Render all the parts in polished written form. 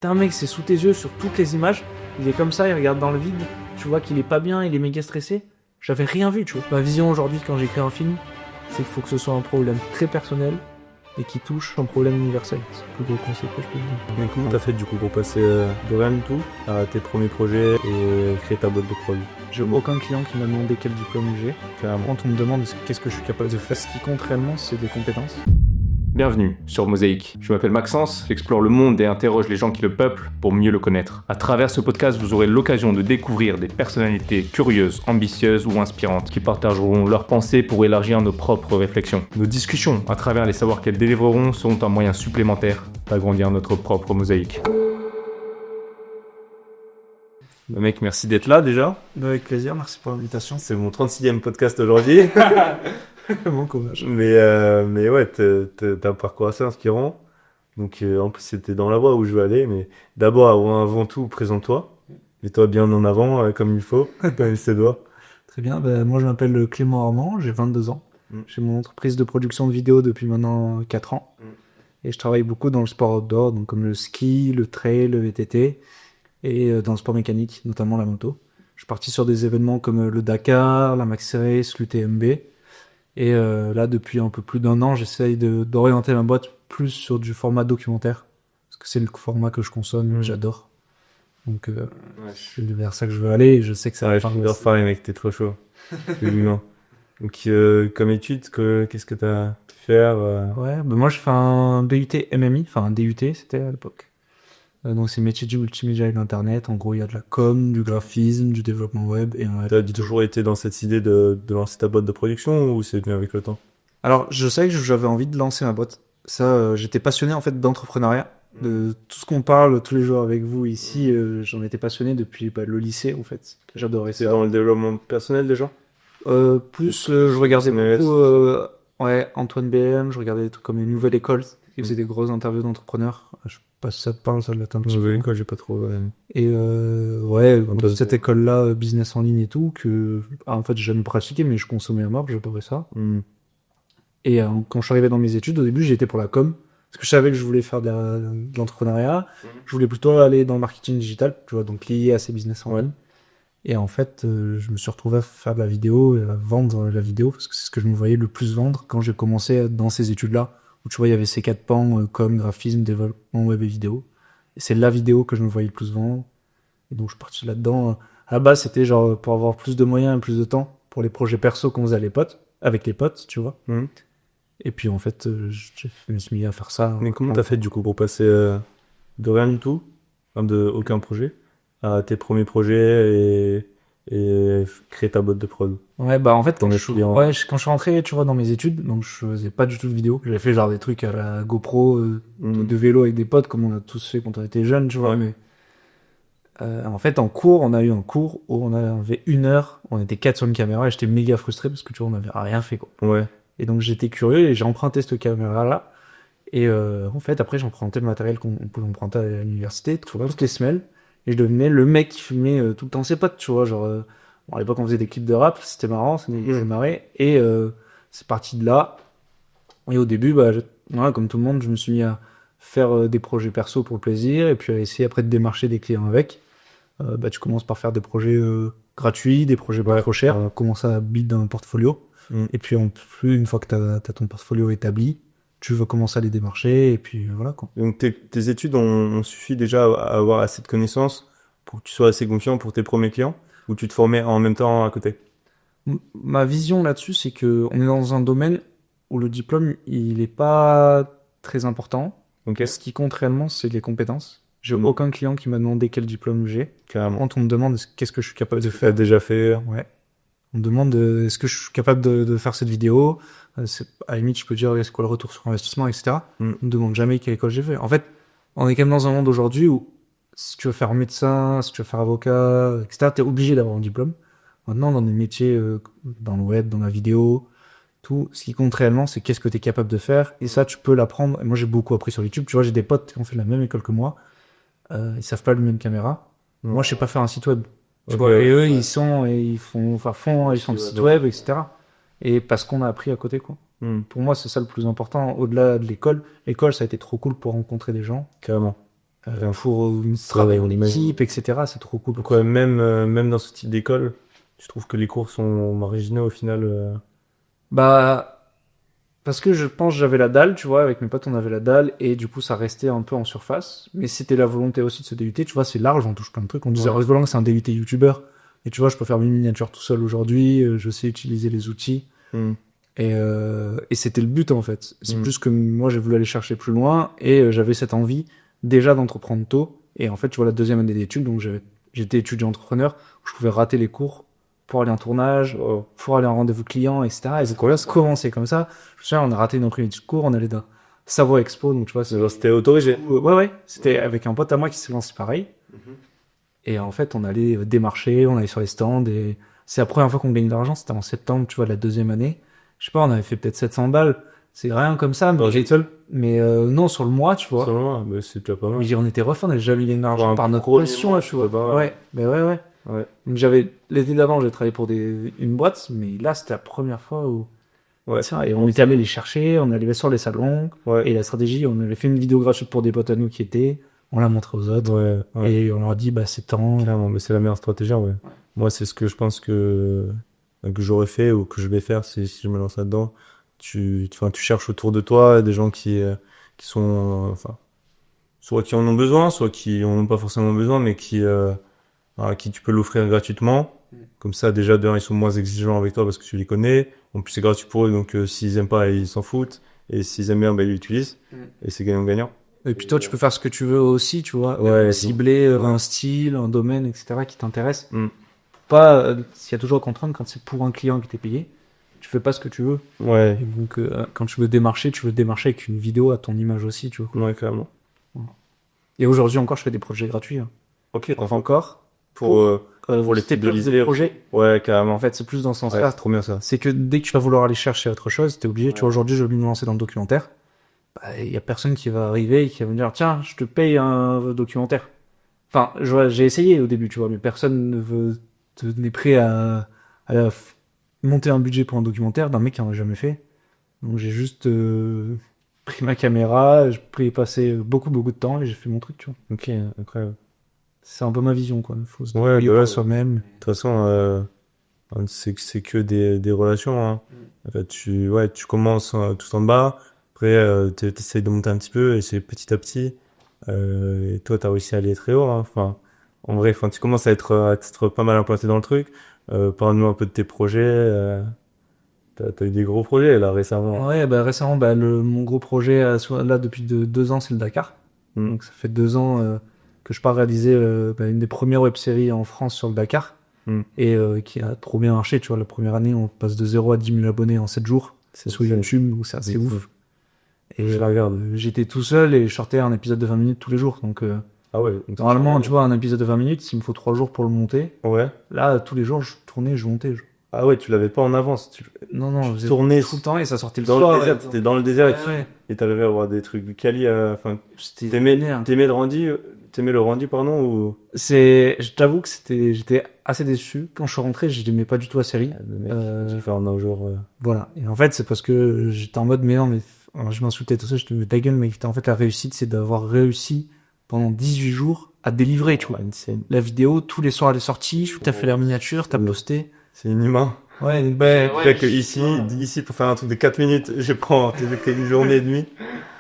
T'as un mec, c'est sous tes yeux sur toutes les images, il est comme ça, il regarde dans le vide, tu vois qu'il est pas bien, il est méga stressé. J'avais rien vu, tu vois. Ma vision aujourd'hui quand j'écris un film, c'est qu'il faut que ce soit un problème très personnel et qui touche un problème universel. C'est le plus gros conseil que je peux te dire. Mais comment t'as fait du coup pour passer de rien du tout à tes premiers projets et créer ta boîte de prod? J'ai aucun client qui m'a demandé quel diplôme j'ai. Carrément. Quand on me demande qu'est-ce que je suis capable de faire, ce qui compte réellement, c'est des compétences. Bienvenue sur Mosaïque. Je m'appelle Maxence, j'explore le monde et interroge les gens qui le peuplent pour mieux le connaître. À travers ce podcast, vous aurez l'occasion de découvrir des personnalités curieuses, ambitieuses ou inspirantes qui partageront leurs pensées pour élargir nos propres réflexions. Nos discussions, à travers les savoirs qu'elles délivreront, seront un moyen supplémentaire d'agrandir notre propre mosaïque. Mec, merci d'être là déjà. Avec plaisir, merci pour l'invitation. C'est mon 36e podcast aujourd'hui. Bon courage. Mais ouais, t'as un parcours assez inspirant. Donc en plus, c'était dans la voie où je veux aller. Mais d'abord, avant tout, présente-toi. Mets-toi bien en avant, comme il faut. Comme ses doigts. Très bien, moi je m'appelle Clément Armand, j'ai 22 ans. J'ai mon entreprise de production de vidéos depuis maintenant 4 ans. Et je travaille beaucoup dans le sport outdoor, donc comme le ski, le trail, le VTT. Et dans le sport mécanique, notamment la moto. Je suis parti sur des événements comme le Dakar, la Maxi Race, l'UTMB. Et là, depuis un peu plus d'1 an, j'essaye d'orienter ma boîte plus sur du format documentaire. Parce que c'est le format que je consomme, j'adore. Donc, c'est vers ça que je veux aller et je sais que ça va je peux refaire, mec, t'es trop chaud. T'es humain. Donc, comme étude, qu'est-ce que t'as pu faire Ouais, moi je fais un BUT MMI, enfin un DUT, c'était à l'époque. Donc c'est métier du multimédia et de l'internet. En gros, il y a de la com, du graphisme, du développement web. Et t'as toujours été dans cette idée de lancer ta boîte de production ou c'est venu avec le temps? Alors, je sais que j'avais envie de lancer ma boîte. Ça, j'étais passionné en fait d'entrepreneuriat. De tout ce qu'on parle tous les jours avec vous ici, j'en étais passionné depuis le lycée en fait. J'adorais C'est ça. dans le développement personnel déjà? Je regardais Mais beaucoup Antoine BM, je regardais des trucs comme les Nouvelles Écoles, qui faisaient des grosses interviews d'entrepreneurs. Je sais pas si ça te parle, ça doit être un petit peu. Quoi, j'ai pas trop. Et cette école-là, business en ligne et tout, en fait, j'ai jamais pratiqué, mais je consommais à mort, j'adorais ça. Et quand je suis arrivé dans mes études, au début, j'étais pour la com, parce que je savais que je voulais faire de l'entrepreneuriat. Je voulais plutôt aller dans le marketing digital, tu vois, donc lié à ces business en ligne. Et en fait, je me suis retrouvé à faire de la vidéo, et à vendre la vidéo, parce que c'est ce que je me voyais le plus vendre quand j'ai commencé dans ces études-là, où tu vois, il y avait ces 4 pans, com, graphisme, développement web et vidéo. Et c'est la vidéo que je me voyais le plus vendre. Et donc, je suis parti là-dedans. À la base, c'était genre pour avoir plus de moyens et plus de temps pour les projets perso qu'on faisait avec les potes, tu vois. Et puis, en fait, je me suis mis à faire ça. Mais comment t'as fait du coup pour passer de rien du tout, enfin, de aucun projet, à tes premiers projets et créer ta boîte de prod? Ouais, en fait, quand je suis rentré, tu vois, dans mes études, donc je faisais pas du tout de vidéo. J'avais fait genre des trucs à la GoPro, de vélo avec des potes, comme on a tous fait quand on était jeunes, tu vois. Mais en fait, en cours, on a eu un cours où on avait 1 heure, on était 4 sur une caméra et j'étais méga frustré parce que tu vois, on avait rien fait, quoi. Ouais. Et donc j'étais curieux et j'ai emprunté cette caméra-là. Et en fait, après, j'ai emprunté le matériel qu'on pouvait emprunter à l'université, toutes les semaines. Et je devenais le mec qui filmait tout le temps ses potes, tu vois, genre... à l'époque, on faisait des clips de rap, c'était marrant, ça nous marré. Et c'est parti de là. Et au début, comme tout le monde, je me suis mis à faire des projets perso pour le plaisir, et puis à essayer après de démarcher des clients avec. Tu commences par faire des projets gratuits, des projets pas trop chers, commencer à build un portfolio. Et puis une fois que t'as ton portfolio établi, tu vas commencer à les démarcher, et puis voilà, quoi. Donc tes études ont suffi déjà à avoir assez de connaissances pour que tu sois assez confiant pour tes premiers clients, ou tu te formais en même temps à côté? Ma vision là-dessus, c'est que on est dans un domaine où le diplôme, il est pas très important. Ok. Ce qui compte réellement, c'est les compétences. J'ai aucun client qui m'a demandé quel diplôme j'ai. Carrément. Quand on me demande qu'est-ce que je suis capable de faire. Déjà fait. Ouais. On me demande est-ce que je suis capable de faire cette vidéo. À la limite, je peux dire c'est quoi le retour sur investissement, etc. On me demande jamais quelle école j'ai fait. En fait, on est quand même dans un monde aujourd'hui où si tu veux faire médecin, si tu veux faire avocat, etc., t'es obligé d'avoir un diplôme. Maintenant, dans des métiers, dans le web, dans la vidéo, tout, ce qui compte réellement, c'est qu'est-ce que t'es capable de faire. Et ça, tu peux l'apprendre. Et moi, j'ai beaucoup appris sur YouTube. Tu vois, j'ai des potes qui ont fait la même école que moi. Ils savent pas allumer une caméra. Moi, je sais pas faire un site web. Tu vois, et eux, ils font le site web, etc. Et parce qu'on a appris à côté, quoi. Pour moi, c'est ça le plus important. Au-delà de l'école, ça a été trop cool pour rencontrer des gens. Carrément. pour une Ouais, on en imagine. équipe, etc. C'est trop cool. Donc ouais, même dans ce type d'école, je trouve que les cours sont marginaux au final. Bah, parce que je pense que j'avais la dalle, tu vois, avec mes potes on avait la dalle, et du coup ça restait un peu en surface, mais c'était la volonté aussi de ce DUT, tu vois, c'est large, on touche plein de trucs, on disait Ouais. Volant c'est un DUT youtubeur, et tu vois, je peux faire mes miniatures tout seul aujourd'hui, je sais utiliser les outils, Hmm. et c'était le but en fait. C'est Mm. plus que moi j'ai voulu aller chercher plus loin, et j'avais cette envie déjà d'entreprendre tôt, et en fait, tu vois, la deuxième année d'études, donc j'étais étudiant entrepreneur, où je pouvais rater les cours pour aller en tournage, Oh. pour aller en rendez-vous client, etc. Et donc on a commencé comme ça. Je me souviens, on a raté une après-midi de cours, on allait dans Savoie Expo, donc tu vois, Genre, c'était autorisé. ouais, c'était avec un pote à moi qui s'est lancé pareil. Et en fait, on allait démarcher, on allait sur les stands, et c'est la première fois qu'on gagnait de l'argent, c'était en septembre, tu vois, de la deuxième année. Je sais pas, on avait fait peut-être 700 balles. C'est rien comme ça, Dans une seule mais non, sur le mois, tu vois. Seulement, bah, c'est déjà pas mal. Mais on était refait, on avait jamais gagné de Pour l'argent un par notre premier passion, mois, tu vois. c'est pas mal. Ouais, mais ouais. Ouais. Donc l'été d'avant, j'ai travaillé pour une boîte, mais là, c'était la première fois où, Ouais. tiens, et on était allé les chercher, on allait sur les salons, Ouais. et la stratégie, on avait fait une vidéo gratuite pour des potes à nous qui étaient, on l'a montré aux autres, Ouais. et on leur a dit, bah, c'est temps. Clairement, mais c'est la meilleure stratégie, ouais. Moi, c'est ce que je pense que j'aurais fait ou que je vais faire si je me lance là-dedans. Tu cherches autour de toi des gens qui sont, enfin, soit qui en ont besoin, soit qui en ont pas forcément besoin, mais à qui tu peux l'offrir gratuitement. Comme ça, déjà, d'un, ils sont moins exigeants avec toi parce que tu les connais. En plus, c'est gratuit pour eux, donc s'ils aiment pas, ils s'en foutent. Et s'ils aiment bien, bah, ils l'utilisent. Et c'est gagnant-gagnant. Et puis toi, tu peux faire ce que tu veux aussi, tu vois, Ouais, cibler un style, un domaine, etc., qui t'intéresse. Mm. Pas, s'il y a toujours contrainte, quand c'est pour un client qui t'est payé, tu fais pas ce que tu veux. Ouais, Et donc, quand tu veux démarcher avec une vidéo à ton image aussi, tu vois. ouais, carrément. Et aujourd'hui encore, je fais des projets gratuits. Hein. Ok, Enfin, encore. pour les c'est types de plus listes. des projets. Ouais, carrément. En fait, c'est plus dans ce Ouais, sens-là. c'est trop bien ça. C'est que dès que tu vas vouloir aller chercher autre chose, t'es obligé. Tu vois, aujourd'hui, je vais me lancer dans le documentaire. Il y a personne qui va arriver et qui va me dire, tiens, je te paye un documentaire. Enfin, j'ai essayé au début, tu vois, mais personne n'est prêt à monter un budget pour un documentaire d'un mec qui en a jamais fait. Donc j'ai juste pris ma caméra, j'ai passé beaucoup de temps et j'ai fait mon truc, tu vois. Ok, incroyable. C'est un peu ma vision, quoi. Faut se Ouais, débrouiller bah ouais. par soi-même. De toute façon, c'est que des relations. Hein. En fait, tu commences tout en bas. Après, t'essayes de monter un petit peu et c'est petit à petit. Et toi, t'as réussi à aller très haut. Hein. Enfin, en vrai, enfin, tu commences à être pas mal implanté dans le truc. Parle-nous un peu de tes projets. T'as eu des gros projets là récemment. Ouais, bah récemment, mon gros projet là depuis 2 ans, c'est le Dakar. Mm. Donc ça fait 2 ans que je pars réaliser une des premières web-séries en France sur le Dakar. Mm. Et qui a trop bien marché, tu vois. La première année, on passe de 0 à 10 000 abonnés en 7 jours. C'est sur YouTube, donc c'est assez ouf. Et Je la regarde. j'étais tout seul et je sortais un épisode de 20 minutes tous les jours. Donc Ah ouais. Donc, normalement, tu vois, un épisode de 20 minutes, il me faut 3 jours pour le monter. Ouais. Là, tous les jours, je tournais, je montais. Ah ouais, tu l'avais pas en avance. Non, je faisais tournais tout le temps et ça sortait le dans soir. le désert. T'étais dans le désert Ouais. et t'arrivais à avoir des trucs du quali. Enfin, C'était t'aimais vénère. le rendu, pardon, ou Je t'avoue que j'étais assez déçu. Quand je suis rentré, je n'aimais pas du tout la série. le mec qui fait un jour. Voilà. Et en fait, c'est parce que j'étais en mode, mais non, mais alors, je m'insultais tout ça, je te dis, ta gueule, mec. En fait, la réussite, c'est d'avoir réussi pendant 18 jours à délivrer, tu vois. La vidéo, tous les soirs, elle est sortie, t'as fait la miniature, t'as posté. C'est inhumain. Ouais, Fait que ici, pour faire un truc de 4 minutes, je prends une journée et demie.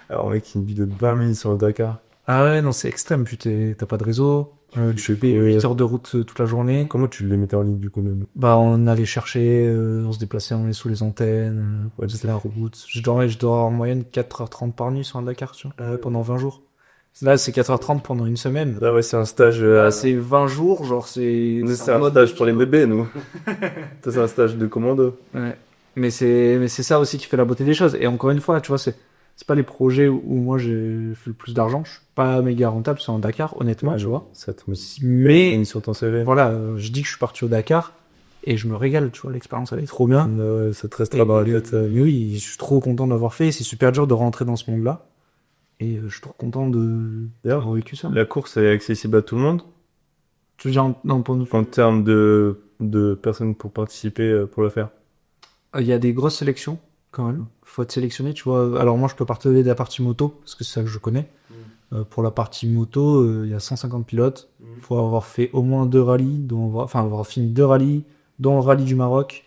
Alors, mec, une vidéo de 20 minutes sur le Dakar. Ah ouais, non, c'est extrême, putain, t'as pas de réseau. Tu fais 8 heures de route toute la journée. Comment tu les mettais en ligne, du coup, même? Bah, on allait chercher, on se déplaçait, on allait sous les antennes, c'était la route. Je dors en moyenne 4h30 par nuit sur un Dakar, tu vois, pendant 20 jours. Là, c'est 4h30 pendant une semaine. Là, ouais, c'est un stage. C'est 20 jours, genre, c'est. Nous, c'est un stage pour les bébés, nous. Ça, c'est un stage de commando. Ouais. Mais c'est ça aussi qui fait la beauté des choses. Et encore une fois, tu vois, c'est pas les projets où moi j'ai fait le plus d'argent. Je suis pas méga rentable sur un Dakar, honnêtement, tu vois. Ça te Mais met sur ton CV. voilà, je dis que je suis parti au Dakar et je me régale, tu vois, l'expérience elle est trop bien. Ouais, ça te restera dans la tête. Oui, je suis trop content d'avoir fait. C'est super dur de rentrer dans ce monde-là. Et je suis trop content d'avoir vécu ça. La course est accessible à tout le monde. Tu veux dire, non, En termes de personnes pour participer, pour le faire. il y a des grosses sélections quand même. Faut être sélectionné, tu vois. Alors moi, je peux partager de la partie moto parce que c'est ça que je connais. Pour la partie moto, il y a 150 pilotes. Il faut avoir fait au moins 2 rallyes, avoir fini 2 rallyes, dont le rallye du Maroc.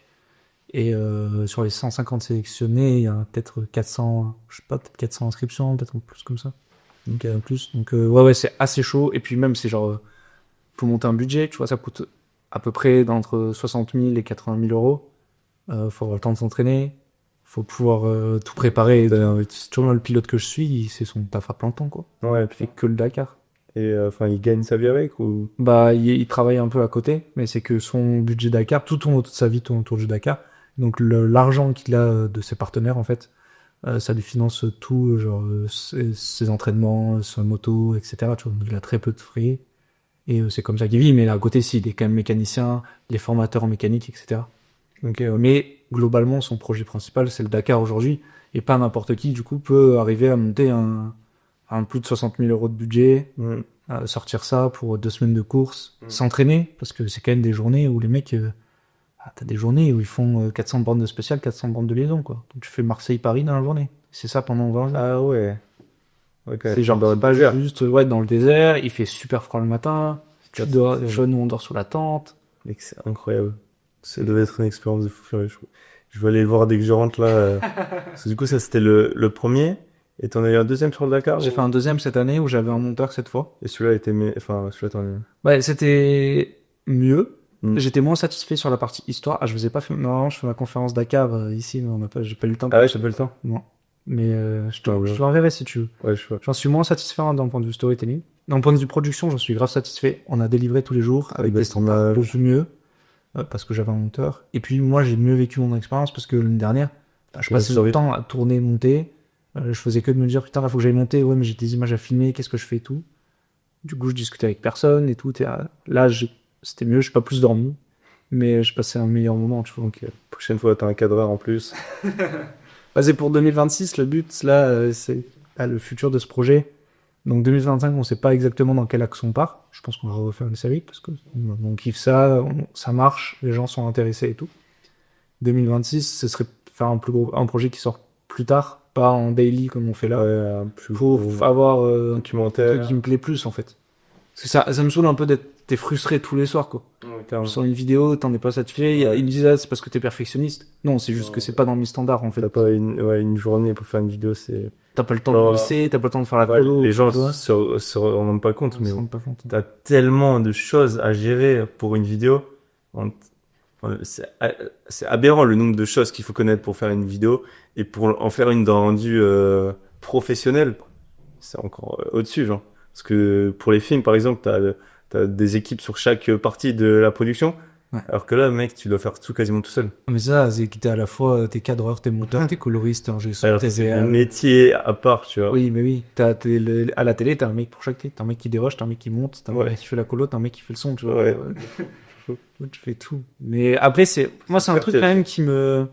Et sur les 150 sélectionnés, il y a peut-être 400, je sais pas, peut-être 400 inscriptions, peut-être plus comme ça. Donc il y a plus. Donc ouais, c'est assez chaud. Et puis même, c'est genre, faut monter un budget, tu vois, ça coûte à peu près d'entre 60 000 et 80 000 euros. Faut avoir le temps de s'entraîner. Faut pouvoir tout préparer. Tu vois, le pilote que je suis, c'est son taf à plein temps, quoi. Ouais, Il fait que le Dakar. et enfin, il gagne sa vie avec ou... Bah, il travaille un peu à côté, mais c'est que son budget Dakar, toute sa vie tourne autour du Dakar. Donc l'argent qu'il a de ses partenaires, en fait, ça lui finance tout, genre ses entraînements, sa moto, etc. Tu vois, donc il a très peu de frais. Et c'est comme ça qu'il vit, mais là, à côté, si, il est quand même mécanicien, il est formateur en mécanique, etc. Donc, mais globalement, son projet principal, c'est le Dakar aujourd'hui. Et pas n'importe qui, du coup, peut arriver à monter un plus de 60 000 euros de budget, sortir ça pour 2 semaines de course, s'entraîner, parce que c'est quand même des journées où les mecs, t'as des journées où ils font 400 bornes de spécial, 400 bornes de liaison, quoi. Donc tu fais Marseille-Paris dans la journée. C'est ça pendant 20 jours. Ah ouais. Ouais, quand même. C'est genre, Dans le c'est pas désert. juste, ouais, dans le désert, il fait super froid le matin, tu dors, nous on dort sous la tente. Mec, c'est incroyable. Ça devait être une expérience de fou furieux. Je vais aller le voir dès que je rentre là. Parce que du coup, ça c'était le premier. Et t'en as eu un deuxième sur le Dakar J'ai fait un deuxième cette année où j'avais un monteur cette fois. Et celui-là était. Enfin, celui-là, t'en as eu. Ouais, c'était mieux. Mm. J'étais moins satisfait sur la partie histoire. Ah, je vous ai pas fait. Non, je fais ma conférence Dakar ici, mais j'ai pas eu le temps. Ah ouais, j'ai pas eu le temps. Non. Mais je Ah ouais. te l'enverrai si tu veux. Ouais, je vois. J'en suis moins satisfait d'un point de vue storytelling. D'un point de vue production, j'en suis grave satisfait. On a délivré tous les jours avec des standards beaucoup mieux parce que j'avais un monteur. Et puis moi, j'ai mieux vécu mon expérience parce que l'année dernière, je passais le temps à tourner, monter. Je faisais que de me dire putain, là faut que j'aille monter. Ouais, mais j'ai des images à filmer. Qu'est-ce que je fais et tout. Du coup, je discutais avec personne et tout. Là, c'était mieux. Je suis pas plus dormi, mais je passais un meilleur moment. Tu vois. Donc, Prochaine fois, t'as un cadreur en plus. c'est pour 2026. Le but, là, c'est le futur de ce projet. Donc 2025, on sait pas exactement dans quel axe on part. Je pense qu'on va refaire une série parce que on kiffe ça, ça marche, les gens sont intéressés et tout. 2026, ce serait faire un projet qui sort plus tard, pas en daily comme on fait là. Ouais, Faut avoir un documentaire. truc qui me plaît plus en fait. Parce que ça me saoule un peu t'es frustré tous les soirs quoi. Ouais, Sur une vidéo, t'en es pas satisfait. Ils me disent c'est parce que t'es perfectionniste. Non, c'est juste que c'est pas dans mes standards en fait. T'as pas une journée pour faire une vidéo, c'est. T'as pas le temps de bosser, t'as pas le temps de faire la photo. Les gens se rendent pas compte, mais se rendent pas compte. t'as tellement de choses à gérer pour une vidéo. C'est aberrant le nombre de choses qu'il faut connaître pour faire une vidéo et pour en faire une dans rendu professionnel. C'est encore au-dessus, genre. Parce que pour les films, par exemple, t'as des équipes sur chaque partie de la production. Ouais. Alors que là, mec, tu dois faire tout quasiment tout seul. Mais ça, c'est que t'es à la fois t'es cadreur, t'es monteur, t'es coloriste, t'es ingé son, Alors que c'est un métier à part, tu vois. Oui, mais oui. À la télé, t'as un mec pour chaque télé. T'as un mec qui déroche, t'as un mec qui monte, t'as un mec qui fait la colo, t'as un mec qui fait le son, tu vois. Ouais. Tu fais tout. Mais après, moi, c'est un truc quand même qui me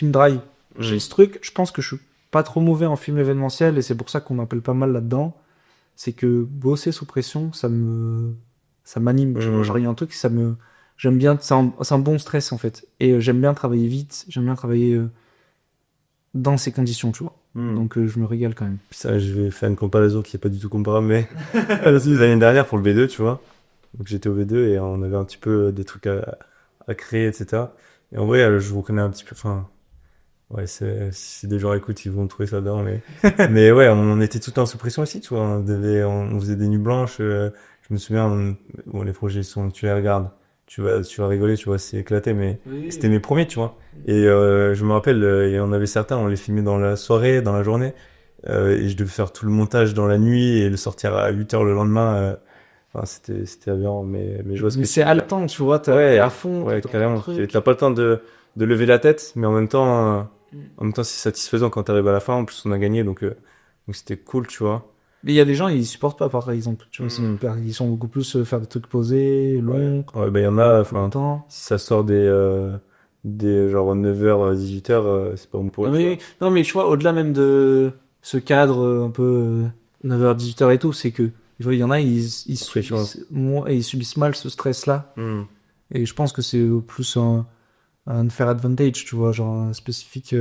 drive. J'ai ce truc, je pense que je suis pas trop mauvais en film événementiel et c'est pour ça qu'on m'appelle pas mal là-dedans. C'est que bosser sous pression, ça m'anime. Genre, il y a un truc, j'aime bien, c'est un bon stress en fait. Et j'aime bien travailler vite, j'aime bien travailler dans ces conditions, tu vois. Donc je me régale quand même. Ça, je vais faire une comparaison qui est pas du tout comparable, mais l'année dernière pour le V2, tu vois. Donc j'étais au V2 et on avait un petit peu des trucs à créer, etc. Et en vrai, je vous connais un petit peu, enfin, ouais, si des gens écoutent, ils vont trouver ça dedans, mais ouais, on était tout le temps sous pression aussi, tu vois. On faisait des nuits blanches, je me souviens, bon, les projets tu les regardes. Tu vas rigoler, tu vois, c'est éclaté, mais c'était mes premiers, tu vois. Et je me rappelle, il y en avait certains, on les filmait dans la soirée, dans la journée, et je devais faire tout le montage dans la nuit et le sortir à 8h le lendemain. Enfin, c'était aberrant, mais je vois ce que c'est haletant, tu vois, t'es à fond. Ouais, carrément. T'as pas le temps de lever la tête, mais en même temps, c'est satisfaisant quand t'arrives à la fin. En plus, on a gagné, donc c'était cool, tu vois. Mais il y a des gens, ils supportent pas, par exemple. Tu vois, ils sont beaucoup plus faire des trucs posés, longs. Ouais, bah, il y en a, enfin, temps. si ça sort des genre 9h, 18h, c'est pas bon pour eux. Oui. Non, mais tu vois, au-delà même de ce cadre un peu 9h, 18h et tout, c'est que, il y en a, ils subissent mal ce stress-là. Et je pense que c'est plus un fair advantage, tu vois, genre spécifique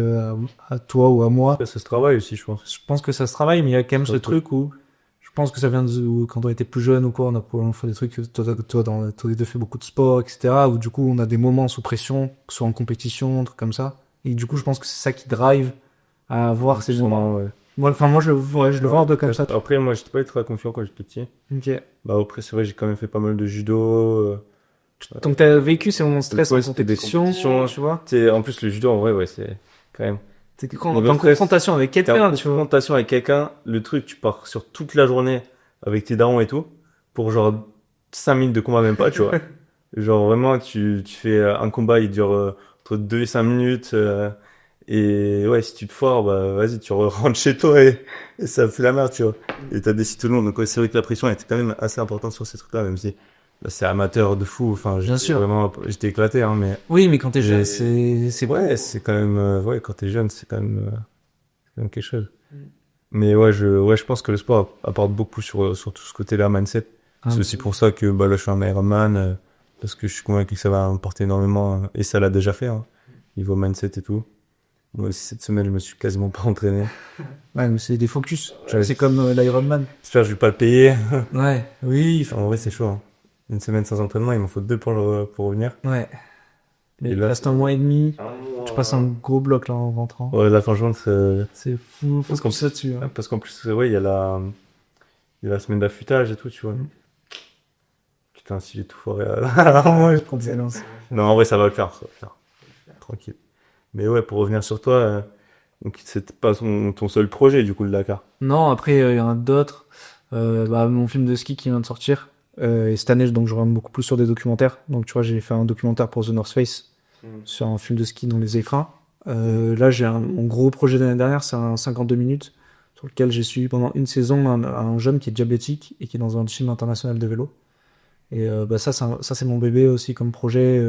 à toi ou à moi. Ça se travaille aussi, je pense. Je pense que ça se travaille, mais il y a quand même ce truc où pense que ça vient de quand on était plus jeune ou quoi, on a fait des trucs, toi, t'as fait beaucoup de sport, etc., où du coup, on a des moments sous pression, que ce soit en compétition, un truc comme ça. Et du coup, je pense que c'est ça qui drive à avoir ces moments. Ouais. Moi, je le vois un peu comme ça. Après, moi, j'étais pas très confiant quand j'étais petit. Ok. Bah, après, c'est vrai, j'ai quand même fait pas mal de judo. Donc, t'as vécu ces moments de stress Ouais, en c'était des compétition, compétitions. tu vois. En plus, le judo, en vrai, ouais, c'est quand même. T'es Niveau en stress, confrontation avec T'es quelqu'un, en tu vois. confrontation avec quelqu'un, le truc, tu pars sur toute la journée avec tes darons et tout, pour genre 5 minutes de combat, même pas, tu vois. Genre vraiment, tu fais un combat, il dure entre 2 et 5 minutes. Et ouais, si tu te foires, bah vas-y, tu rentres chez toi et ça fait la merde, tu vois. Et t'as décidé tout le long. Donc ouais, c'est vrai que la pression était quand même assez importante sur ces trucs-là, même si bah, c'est amateur de fou. Enfin, Bien sûr. Vraiment, j'étais éclaté, hein, mais Oui, mais quand t'es jeune, J'ai- c'est ouais, c'est quand même, ouais, quand t'es jeune, c'est quand même quelque chose. Mais ouais, je pense que le sport apporte beaucoup sur tout ce côté-là, mindset. C'est aussi pour ça que bah, là, je suis un Ironman, parce que je suis convaincu que ça va m'apporter énormément, et ça l'a déjà fait, hein, niveau mindset et tout. Moi aussi, cette semaine, je me suis quasiment pas entraîné. Ouais, mais c'est des focus. Ouais. C'est comme l'Ironman. J'espère que je vais pas le payer. Ouais. Oui. En vrai, c'est chaud, hein. Une semaine sans entraînement, il m'en faut 2 pour revenir. Ouais. Et Il là, reste un mois et demi. Tu passes un gros bloc là en rentrant. Ouais, là, franchement, C'est fou. Faut Parce qu'on- qu'on ça dessus. Hein. parce qu'en plus, ouais, il y a la semaine d'affûtage et tout, tu vois. Putain, si j'ai tout foiré. Ouais, je prends des lances. Non, en vrai, ça va le faire, ça va le faire. Tranquille. Mais ouais, pour revenir sur toi, donc c'était pas ton seul projet, du coup, le Dakar. Non, après, il y en a d'autres. Mon film de ski qui vient de sortir. Et cette année, donc, je reviens beaucoup plus sur des documentaires. Donc, tu vois, j'ai fait un documentaire pour The North Face sur un film de ski dans les Écrins. Là, mon gros projet de l'année dernière, c'est un 52 minutes sur lequel j'ai suivi pendant une saison un jeune qui est diabétique et qui est dans un team international de vélo. Et ça, c'est mon bébé aussi comme projet.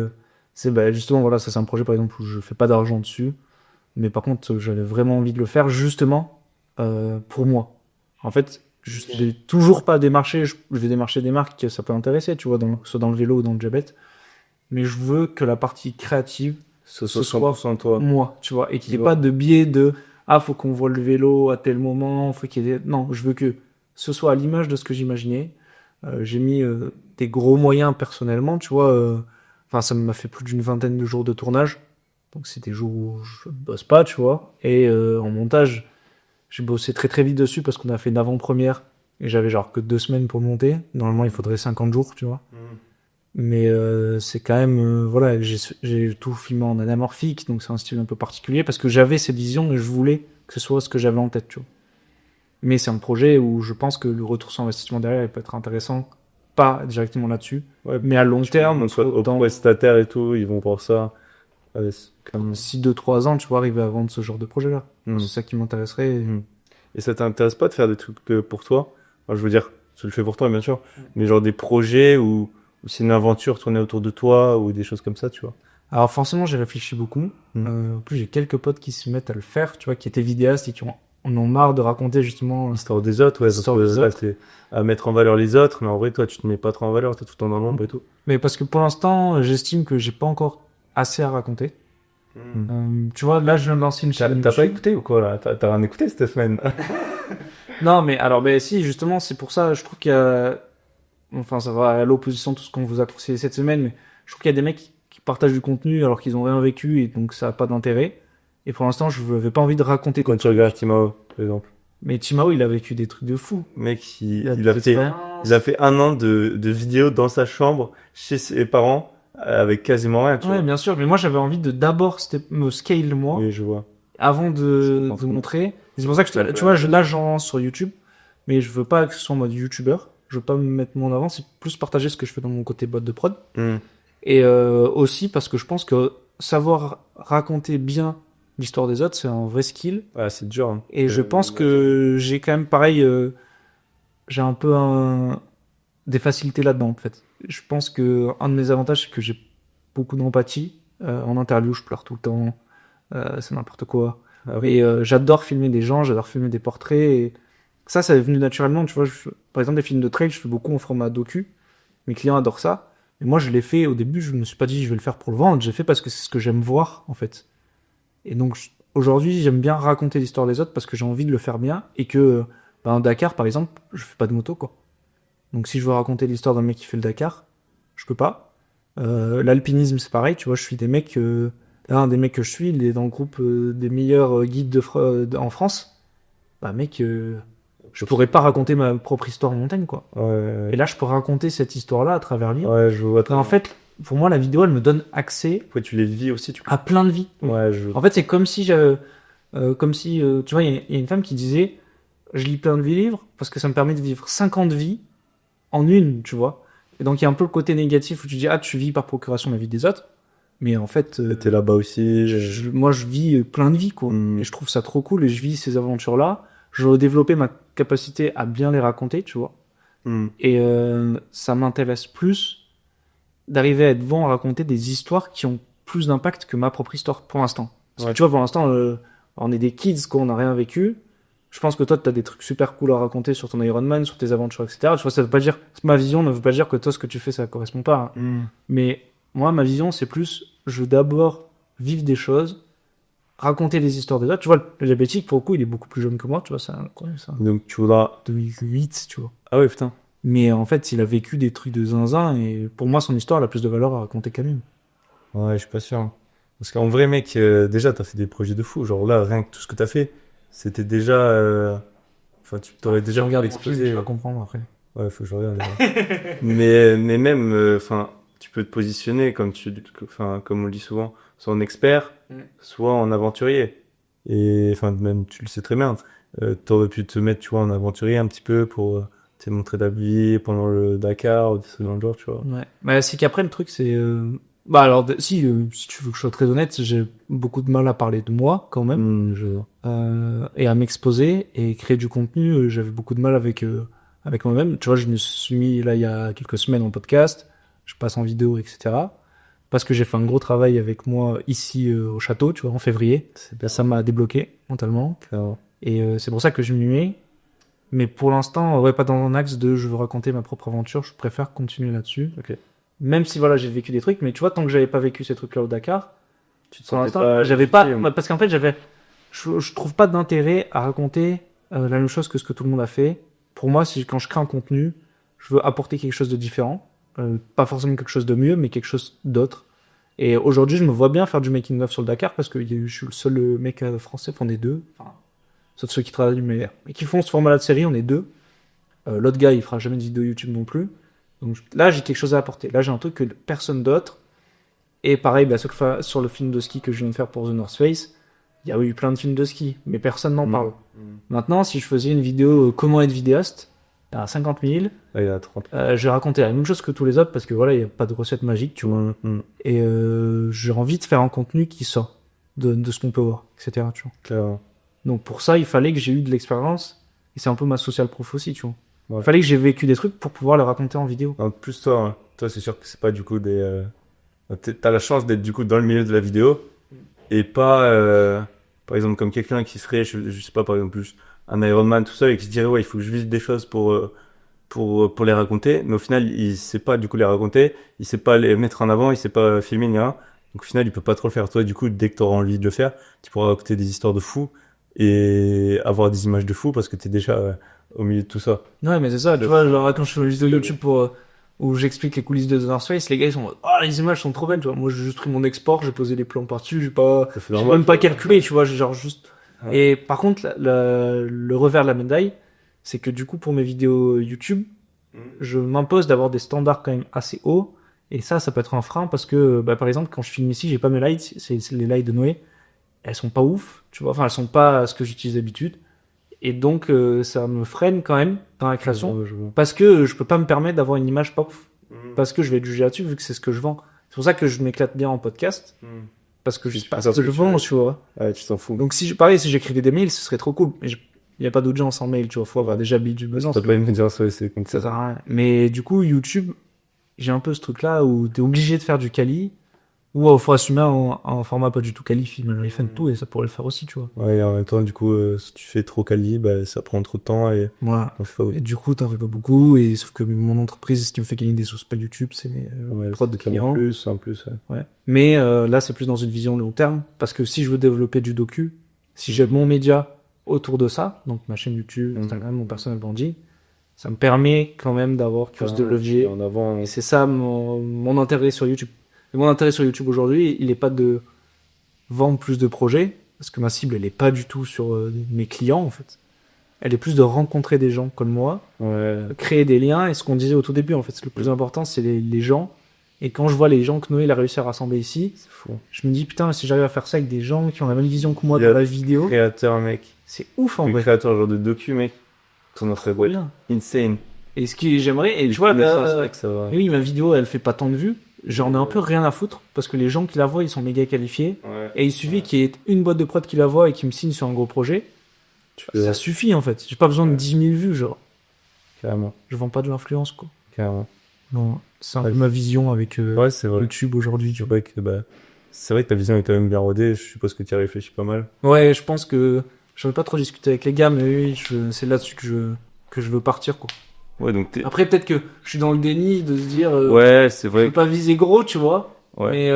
Justement, voilà, ça, c'est un projet, par exemple, où je fais pas d'argent dessus. Mais par contre, j'avais vraiment envie de le faire justement pour moi. En fait, j'ai toujours pas démarché. Je vais démarcher des marques que ça peut intéresser, tu vois, que ce soit dans le vélo ou dans le diabète. Mais je veux que la partie créative, Ce soit 100% toi. moi, tu vois, et qu'il n'y ait Tu vois. pas de biais de faut qu'on voit le vélo à tel moment, faut qu'il y ait non, je veux que ce soit à l'image de ce que j'imaginais. J'ai mis des gros moyens personnellement, tu vois. Ça m'a fait plus d'une vingtaine de jours de tournage. Donc c'est des jours où je bosse pas, tu vois. Et en montage, j'ai bossé très très vite dessus parce qu'on a fait une avant-première et j'avais genre que 2 semaines pour le monter. Normalement, il faudrait 50 jours, tu vois. Mais c'est quand même voilà, j'ai tout filmé en anamorphique, donc c'est un style un peu particulier parce que j'avais cette vision et je voulais que ce soit ce que j'avais en tête, tu vois. Mais c'est un projet où je pense que le retour sur investissement derrière il peut être intéressant, pas directement là-dessus, Ouais, mais à long terme, donc, soit aux dans prestataires et tout, ils vont pour ça. Ouais, comme si 2-3 ans, tu vois, arriver à vendre ce genre de projet-là. Mm. C'est ça qui m'intéresserait. Et ça t'intéresse pas de faire des trucs pour toi? Enfin, je veux dire, tu le fais pour toi, bien sûr, mais genre des projets où c'est une aventure tournée autour de toi ou des choses comme ça, tu vois. Alors forcément, j'ai réfléchi beaucoup. En plus, j'ai quelques potes qui se mettent à le faire, tu vois, qui étaient vidéastes et qui en ont marre de raconter justement L'histoire des autres, ouais, L'histoire parce que des là, autres. c'est à mettre en valeur les autres, mais en vrai, toi, tu te mets pas trop en valeur, t'es tout le temps dans l'ombre et tout. Mais parce que pour l'instant, j'estime que j'ai pas encore assez à raconter. Tu vois, là, je viens de lancer une chaîne. T'as pas écouté ou quoi, là? T'as rien écouté cette semaine? Non, mais alors, si, justement, c'est pour ça, je trouve qu'il y a. Enfin, ça va à l'opposition de tout ce qu'on vous a conseillé cette semaine, mais je trouve qu'il y a des mecs qui partagent du contenu alors qu'ils ont rien vécu et donc ça a pas d'intérêt. Et pour l'instant, je n'avais pas envie de raconter. Quand tu regardes Timao, par exemple. Mais Timao, il a vécu des trucs de fou. Mec, il a a des fait, expériences. il a fait 1 an de vidéos dans sa chambre, chez ses parents, avec quasiment rien, tu Ouais, vois. bien sûr, mais moi j'avais envie de d'abord me scale moi Oui, je vois. avant Je de pense de que- montrer. Et c'est pour ça que tu vois, là j'en lance sur YouTube, mais je veux pas que ce soit en mode YouTuber. Je veux pas me mettre moi en avant, c'est plus partager ce que je fais dans mon côté boîte de prod. Et aussi parce que je pense que savoir raconter bien l'histoire des autres, c'est un vrai skill. Ouais, c'est dur, hein. Et je pense que j'ai quand même pareil, j'ai un peu des facilités là-dedans en fait. Je pense que un de mes avantages c'est que j'ai beaucoup d'empathie. En interview, je pleure tout le temps. C'est n'importe quoi. Ah oui. Et j'adore filmer des gens, j'adore filmer des portraits. Et ça est venu naturellement. Tu vois, par exemple, des films de trail, je fais beaucoup en format docu. Mes clients adorent ça. Et moi, je l'ai fait au début, je me suis pas dit je vais le faire pour le vendre. J'ai fait parce que c'est ce que j'aime voir en fait. Et donc aujourd'hui, j'aime bien raconter l'histoire des autres parce que j'ai envie de le faire bien et que Ben, Dakar, par exemple, je fais pas de moto, quoi. Donc, si je veux raconter l'histoire d'un mec qui fait le Dakar, je peux pas. L'alpinisme, c'est pareil, tu vois, je suis des mecs, un des mecs que je suis, il est dans le groupe des meilleurs guides en France. Bah, mec, je pourrais pas raconter ma propre histoire en montagne, quoi. Ouais, Et là, je peux raconter cette histoire-là à travers lui. ouais, je vois. En fait, pour moi, la vidéo, elle me donne accès Après, tu les vis aussi, tu à plein de vies. Ouais, En fait, c'est comme si j'avais, tu vois, il y a une femme qui disait, je lis plein de livres parce que ça me permet de vivre 50 vies en une, tu vois. Et donc, il y a un peu le côté négatif où tu dis, ah, tu vis par procuration la vie des autres. Mais en fait, T'es là-bas aussi. moi, je vis plein de vies, quoi. Mm. Et je trouve ça trop cool et je vis ces aventures-là. Je veux développer ma capacité à bien les raconter, tu vois. Mm. Et ça m'intéresse plus d'arriver à être bon à raconter des histoires qui ont plus d'impact que ma propre histoire pour l'instant. Parce Ouais. que tu vois, pour l'instant, on est des kids, quoi, on n'a rien vécu. Je pense que toi, tu as des trucs super cool à raconter sur ton Ironman, sur tes aventures, etc. Tu vois, ça veut pas dire, ma vision ne veut pas dire que toi, ce que tu fais, ça correspond pas. Hein. Mm. Mais moi, ma vision, c'est plus, je veux d'abord vivre des choses, raconter des histoires des autres. Tu vois, le diabétique, pour le coup, il est beaucoup plus jeune que moi, tu vois, c'est un Donc, tu voudras. 2008, tu vois. Ah ouais, putain. Mais en fait, il a vécu des trucs de zinzin, et pour moi, son histoire, elle a plus de valeur à raconter qu'à lui. Ouais, je suis pas sûr. Parce qu'en vrai, mec, déjà, t'as fait des projets de fou. Genre là, rien que tout ce que t'as fait, c'était déjà. Enfin, tu t'aurais déjà regardé exploser. Tu vas comprendre après. Ouais, faut que je regarde. déjà. mais même, enfin, tu peux te positionner comme on le dit souvent, soit en expert, soit en aventurier. Et enfin, même, tu le sais très bien. T'aurais pu te mettre, tu vois, en aventurier un petit peu pour te montrer ta vie pendant le Dakar ou des trucs dans le genre, tu vois. Ouais. Mais c'est qu'après, le truc, c'est. Bah alors, si tu veux que je sois très honnête, j'ai beaucoup de mal à parler de moi, quand même. Je vois. Et à m'exposer et créer du contenu. J'avais beaucoup de mal avec moi-même. Tu vois, je me suis mis là il y a quelques semaines en podcast, je passe en vidéo, etc. Parce que j'ai fait un gros travail avec moi ici au château, tu vois, en février. Ça m'a débloqué mentalement. Clairement. Et c'est pour ça que je m'y mets. Mais pour l'instant, ouais, pas dans un axe de je veux raconter ma propre aventure. Je préfère continuer là-dessus. Ok. Même si voilà, j'ai vécu des trucs, mais tu vois, tant que j'avais pas vécu ces trucs-là au Dakar, Tu te pour sentais l'instant, pas j'avais pas, légitime. parce qu'en fait, je trouve pas d'intérêt à raconter la même chose que ce que tout le monde a fait. Pour moi, quand je crée un contenu, je veux apporter quelque chose de différent, pas forcément quelque chose de mieux, mais quelque chose d'autre. Et aujourd'hui, je me vois bien faire du making of sur le Dakar parce que je suis le seul mec français, on est deux, enfin, sauf ceux qui travaillent, mais qui font ce format-là de série, on est deux. L'autre gars, il fera jamais de vidéo YouTube non plus. Donc là, j'ai quelque chose à apporter. Là, j'ai un truc que personne d'autre. Et pareil, bah, sur le film de ski que je viens de faire pour The North Face, il y a eu plein de films de ski, mais personne n'en parle. Maintenant, si je faisais une vidéo comment être vidéaste, à 50 000, Ah, il y a 30. je vais raconter la même chose que tous les autres parce que voilà, il n'y a pas de recette magique, tu vois. Et j'ai envie de faire un contenu qui sort de ce qu'on peut voir, etc. Tu vois. Clairement. Donc pour ça, il fallait que j'ai eu de l'expérience. Et c'est un peu ma social proof aussi, tu vois. Ouais. Il fallait que j'ai vécu des trucs pour pouvoir les raconter en vidéo. En plus, toi, c'est sûr que c'est pas du coup des. T'as la chance d'être du coup dans le milieu de la vidéo et pas, par exemple, comme quelqu'un qui ferait, je sais pas, par exemple, plus un Ironman tout seul et qui se dirait, ouais, il faut que je vise des choses pour les raconter, mais au final, il sait pas du coup les raconter, il sait pas les mettre en avant, il sait pas filmer ni rien. Donc au final, il peut pas trop le faire. Toi, du coup, dès que t'auras envie de le faire, tu pourras raconter des histoires de fous et avoir des images de fous parce que t'es déjà au milieu de tout ça. Ouais, mais c'est ça, tu vois, genre quand je fais une vidéo YouTube où j'explique les coulisses de The North Face, les gars ils sont en mode, oh, les images sont trop belles, tu vois. Moi j'ai juste pris mon export, j'ai posé les plans par-dessus, j'ai même pas calculé, tu vois, j'ai genre juste. Ouais. Et par contre, le revers de la médaille, c'est que du coup pour mes vidéos YouTube, je m'impose d'avoir des standards quand même assez hauts. Et ça peut être un frein parce que, bah, par exemple, quand je filme ici, j'ai pas mes lights, c'est les lights de Noé. Elles sont pas ouf, tu vois, enfin elles sont pas ce que j'utilise d'habitude. Et donc ça me freine quand même dans la création. Je vois. Parce que je peux pas me permettre d'avoir une image pas ouf. Parce que je vais être jugé là-dessus vu que c'est ce que je vends. C'est pour ça que je m'éclate bien en podcast. Parce que je sais pas ce que je vends, tu vois. Ouais, tu t'en fous. Donc pareil, si j'écrivais des mails, ce serait trop cool. Mais il y a pas d'autres gens sans mail, tu vois. Faut avoir déjà du besoin. Ça peut pas me dire ça, c'est comme Ça ça. sert à rien. Mais du coup, YouTube, j'ai un peu ce truc-là où t'es obligé de faire du quali. Ou il faut assumer un format pas du tout quali, film iPhone, tout, et ça pourrait le faire aussi, tu vois. Ouais, et en même temps, du coup, si tu fais trop quali, bah, ça prend trop de temps et Voilà. on fait pas. Et du coup, t'en fais pas beaucoup, et sauf que mon entreprise, ce qui me fait gagner des sous, c'est pas YouTube, c'est mes Ouais, prod de clients. En plus, ouais. Ouais. Mais là, c'est plus dans une vision long terme, parce que si je veux développer du docu, si j'ai mon média, autour de ça, donc ma chaîne YouTube, Instagram, mon personnel branding, ça me permet quand même d'avoir quelque chose de levier. En avant. Et c'est ça mon intérêt sur YouTube. Et mon intérêt sur YouTube aujourd'hui, il n'est pas de vendre plus de projets, parce que ma cible, elle n'est pas du tout sur mes clients, en fait. Elle est plus de rencontrer des gens comme moi, Ouais. créer des liens, et ce qu'on disait au tout début, en fait, le plus important, c'est les gens. Et quand je vois les gens que Noé il a réussi à rassembler ici, C'est fou. je me dis, putain, si j'arrive à faire ça avec des gens qui ont la même vision que moi Il y a- dans la vidéo, Créateur, mec. c'est ouf, en Le vrai. créateur, genre de docu, mec. Son offre Trop bien. insane. Et ce que j'aimerais, et tu vois, Mais ça, c'est vrai que ça va. oui, ma vidéo, elle fait pas tant de vues. J'en ai un peu rien à foutre, parce que les gens qui la voient, ils sont méga qualifiés. Ouais. Et il suffit qu'il y ait une boîte de prod qui la voit et qui me signe sur un gros projet. Ça suffit, en fait. J'ai pas besoin de 10 000 vues, genre. Carrément. Je vends pas de l'influence, quoi. Carrément. Non, c'est un peu ma vision avec Ouais, c'est vrai. YouTube aujourd'hui, tu C'est vois. vrai que, c'est vrai que ta vision est quand même bien rodée. Je suppose que tu y réfléchis pas mal. Ouais, je pense que j'en ai pas trop discuté avec les gars, mais oui, c'est là-dessus que je veux partir, quoi. Ouais, donc Après, peut-être que je suis dans le déni de se dire, ouais, c'est je vrai. veux pas viser gros, tu vois. Ouais. Mais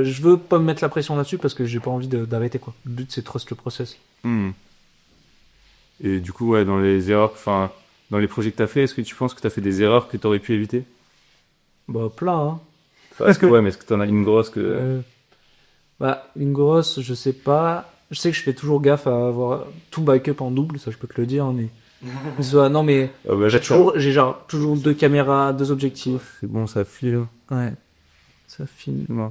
je veux pas me mettre la pression là-dessus parce que j'ai pas envie d'arrêter, quoi. Le but, c'est de trust le process. Et du coup, ouais, dans les erreurs, enfin, dans les projets que t'as fait, est-ce que tu penses que t'as fait des erreurs que t'aurais pu éviter? Bah, plein, hein. Parce que... Ouais, mais est-ce que t'en as une grosse que... Bah, une grosse, je sais pas. Je sais que je fais toujours gaffe à avoir tout backup en double, ça je peux te le dire, mais. Non, mais Ah bah, j'ai genre toujours 2 caméras, 2 objectifs. C'est bon, ça file. Ouais, ça filme. Ouais.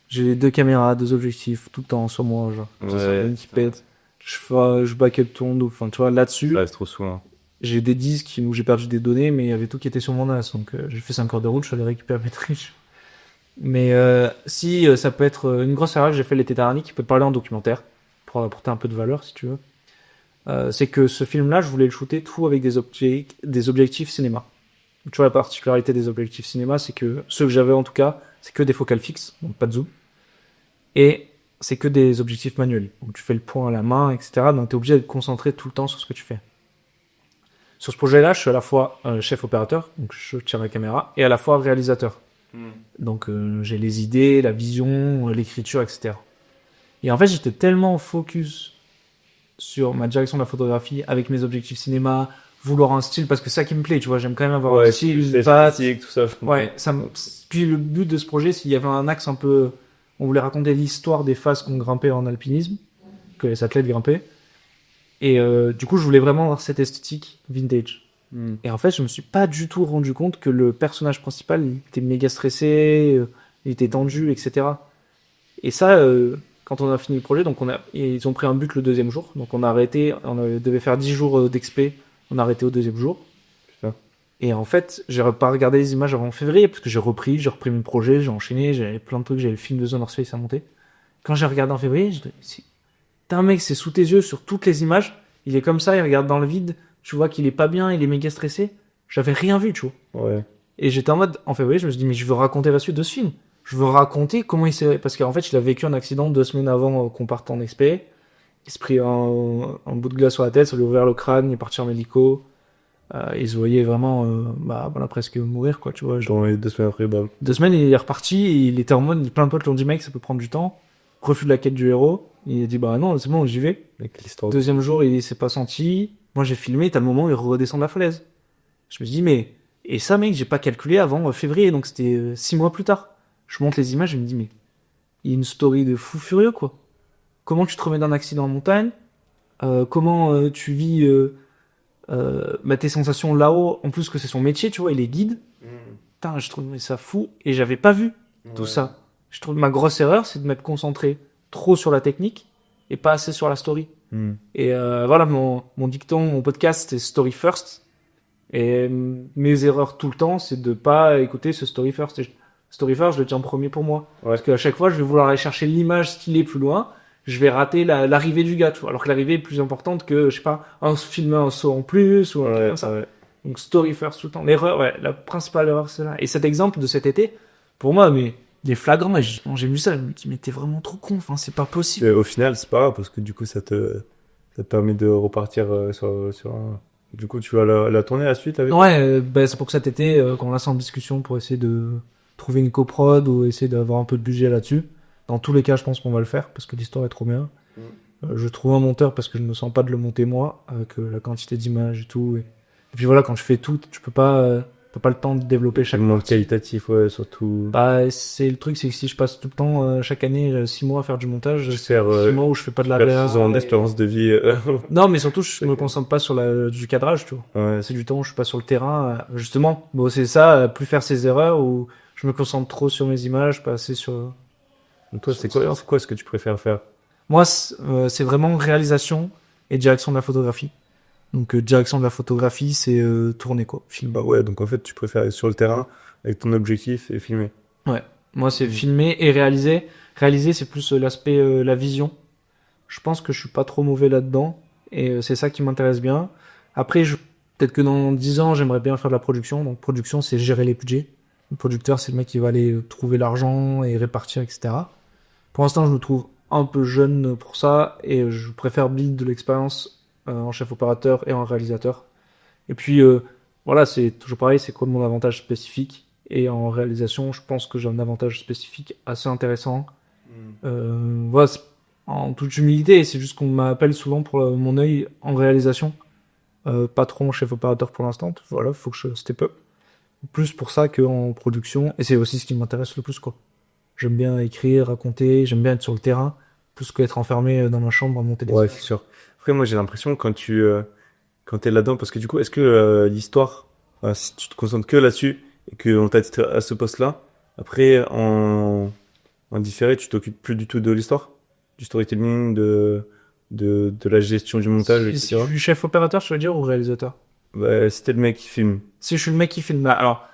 J'ai 2 caméras, 2 objectifs tout le temps sur moi, genre. Ça, c'est Ouais. rien qui pète. Je backup tout en double. Enfin, tu vois, là-dessus, Ça reste trop souvent. j'ai des disques où j'ai perdu des données, mais il y avait tout qui était sur mon NAS. Donc, j'ai fait 5 heures de route, je suis allé récupérer mes triches. Mais si ça peut être une grosse erreur que j'ai fait l'été dernier, qui peut te parler en documentaire, pour apporter un peu de valeur, si tu veux. C'est que ce film-là, je voulais le shooter tout avec des objectifs cinéma. Tu vois, la particularité des objectifs cinéma, c'est que ceux que j'avais en tout cas, c'est que des focales fixes, donc pas de zoom. Et c'est que des objectifs manuels. Donc tu fais le point à la main, etc. Donc tu es obligé d'être concentré tout le temps sur ce que tu fais. Sur ce projet-là, je suis à la fois chef opérateur, donc je tire la caméra, et à la fois réalisateur. Donc j'ai les idées, la vision, l'écriture, etc. Et en fait, j'étais tellement focus sur ma direction de la photographie avec mes objectifs cinéma, vouloir un style, parce que c'est ça qui me plaît, tu vois, j'aime quand même avoir un style, une patte. tout ça. Je comprends. Ouais, puis le but de ce projet, s'il y avait un axe un peu, on voulait raconter l'histoire des phases qu'on grimpait en alpinisme, que les athlètes grimpaient. Et du coup, je voulais vraiment avoir cette esthétique vintage. Et en fait, je me suis pas du tout rendu compte que le personnage principal, il était méga stressé, il était tendu, etc. Et ça, quand on a fini le projet, donc ils ont pris un but le 2e jour, donc on a arrêté, devait faire 10 jours d'expé, on a arrêté au 2e jour. Putain. Et en fait, j'ai pas regardé les images avant février, parce que j'ai repris mon projet, j'ai enchaîné, j'avais plein de trucs, j'avais le film de The North Face à monter. Quand j'ai regardé en février, t'as un mec, c'est sous tes yeux sur toutes les images, il est comme ça, il regarde dans le vide, tu vois qu'il est pas bien, il est méga stressé. J'avais rien vu, tu vois. Ouais. Et j'étais en mode, en février, je me suis dit, mais je veux raconter la suite de ce film. Je veux raconter comment il s'est... Parce qu'en fait, il a vécu un accident 2 semaines avant qu'on parte en expé. Il s'est pris un bout de glace sur la tête, ça lui a ouvert le crâne, il est parti en hélico. Il se voyait vraiment, voilà, presque mourir, quoi, tu vois. Genre, les 2 semaines après, 2 semaines, il est reparti, et il était en mode, plein de potes lui ont dit, mec, ça peut prendre du temps. Refus de la quête du héros. Il a dit, bah non, c'est bon, j'y vais. avec l'histoire. 2e jour, il s'est pas senti. Moi, j'ai filmé, t'as le moment où il redescend de la falaise. Je me suis dit, mais... Et ça, mec, j'ai pas calculé avant février, donc c'était 6 mois plus tard. Je monte les images, je me dis, mais... Il y a une story de fou furieux, quoi. Comment tu te remets d'un accident en montagne? Comment tu vis tes sensations là-haut? En plus que c'est son métier, tu vois, il est guide. Putain, je trouvais ça fou, et j'avais pas vu tout ça. Je trouve que ma grosse erreur, c'est de m'être concentré trop sur la technique, et pas assez sur la story. Et voilà, mon dicton, mon podcast, c'est Story First. Et mes erreurs tout le temps, c'est de pas écouter ce Story First. Et Story First, je le tiens premier pour moi. Ouais. Parce qu'à chaque fois, je vais vouloir aller chercher l'image stylée plus loin. Je vais rater l'arrivée du gars, tu vois. Alors que l'arrivée est plus importante que, je sais pas, filmer un saut en plus ou un truc comme ça. Ouais. Donc Story First tout le temps. L'erreur, ouais, la principale erreur, c'est là. Et cet exemple de cet été, pour moi, mais il est flagrant. Et quand j'ai vu ça, je me dis, mais t'es vraiment trop con. Enfin, c'est pas possible. Et au final, c'est pas grave parce que du coup, ça te permet de repartir sur un. Du coup, tu vas la tourner la suite avec. Ouais, c'est pour que cet été, qu'on lance en discussion pour essayer de trouver une coprod ou essayer d'avoir un peu de budget là-dessus. Dans tous les cas, je pense qu'on va le faire parce que l'histoire est trop bien. Je trouve un monteur parce que je ne me sens pas de le monter moi, avec la quantité d'images et tout. Et puis voilà, quand je fais tout, tu peux pas le temps de développer chaque Tellement partie. qualitatif, ouais, surtout. Bah, c'est le truc, c'est que si je passe tout le temps, chaque année, 6 mois à faire du montage, Je c'est faire 6 mois où je fais pas de la faire réa. 6 ans et- d'espérance de vie. Non, mais surtout, je me concentre pas sur du cadrage, tu vois. Ouais, C'est du temps où je suis pas sur le terrain. Justement, bon, c'est ça, plus faire ces erreurs où je me concentre trop sur mes images, pas assez sur... donc toi, c'est quoi ce que tu préfères faire? Moi, c'est vraiment réalisation et direction de la photographie. Donc, direction de la photographie, c'est tourner, quoi, filmer. Bah ouais, donc en fait, tu préfères être sur le terrain avec ton objectif et filmer. Ouais. Moi, c'est filmer et réaliser. Réaliser, c'est plus l'aspect, la vision. Je pense que je suis pas trop mauvais là-dedans. Et c'est ça qui m'intéresse bien. Après, peut-être que dans 10 ans, j'aimerais bien faire de la production. Donc, production, c'est gérer les budgets. Le producteur, c'est le mec qui va aller trouver l'argent et répartir, etc. Pour l'instant, je me trouve un peu jeune pour ça. Et je préfère build de l'expérience en chef opérateur et en réalisateur. Et puis, voilà, c'est toujours pareil. C'est quoi mon avantage spécifique? Et en réalisation, je pense que j'ai un avantage spécifique assez intéressant. Voilà, en toute humilité, c'est juste qu'on m'appelle souvent pour mon œil en réalisation. Patron, chef opérateur pour l'instant. Voilà, faut que je step up. Plus pour ça qu'en production. Et c'est aussi ce qui m'intéresse le plus, quoi. J'aime bien écrire, raconter, j'aime bien être sur le terrain, plus qu'être enfermé dans ma chambre à monter des Ouais, images. c'est sûr. Après, moi, j'ai l'impression quand t'es là-dedans, parce que du coup, est-ce que l'histoire, si tu te concentres que là-dessus et qu'on t'a titré à ce poste-là, après, en différé, tu t'occupes plus du tout de l'histoire, du storytelling, de la gestion du montage, Si etc. je suis chef opérateur, je veux dire, ou réalisateur? Bah, c'était le mec qui filme. Si je suis le mec qui filme, alors,